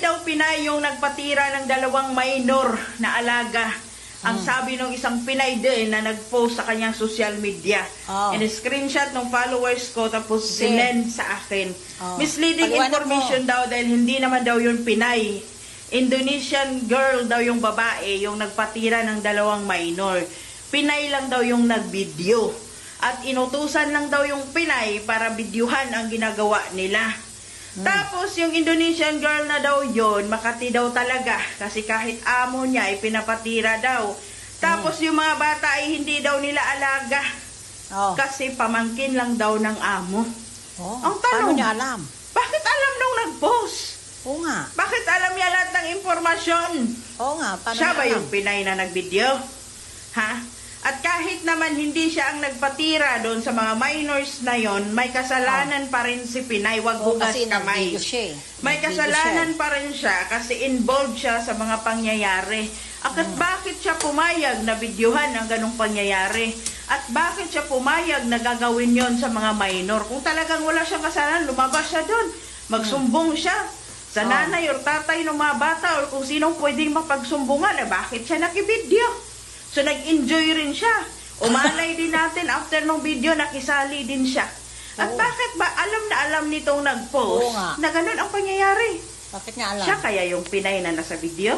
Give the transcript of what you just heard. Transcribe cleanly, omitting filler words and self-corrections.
daw Pinay yung nagpatira ng 2 minor na alaga. Ang sabi ng isang Pinay din na nag-post sa kanyang social media. In-screenshot ng followers ko tapos sinend sa akin. Misleading information daw dahil hindi naman daw yun Pinay. Indonesian girl daw yung babae, yung nagpatira ng 2 minor. Pinay lang daw yung nag-video. At inutusan lang daw yung Pinay para videohan ang ginagawa nila. Tapos yung Indonesian girl na daw yon, Makati daw talaga kasi kahit amo niya ay pinapatira daw. Tapos yung mga bata ay hindi daw nila alaga kasi pamangkin lang daw ng amo. Ang tanong, paano niya alam? bakit alam nung nag-post? Oo nga. Bakit alam niya lahat ng impormasyon? Oo nga, paano Siya ba niya yung Pinay na nag-video? Ha? At kahit naman hindi siya ang nagpatira doon sa mga minors na yon, may kasalanan pa rin si Pinay. Wag hugas kamay. May kasalanan pa rin siya kasi involved siya sa mga pangyayari. At bakit siya pumayag na videohan ang ganong pangyayari? At bakit siya pumayag na gagawin yon sa mga minor? Kung talagang wala siyang kasalanan, lumabas siya doon. Magsumbong siya sa nanay or tatay ng mga bata or kung sinong pwedeng mapagsumbungan. Bakit siya nakibidyo? So, nag-enjoy rin siya. Umalay din natin, after ng video, nakisali din siya. At bakit ba alam na alam nitong nag-post na ganun ang pangyayari? Bakit niya alam? Siya kaya yung Pinay na nasa video?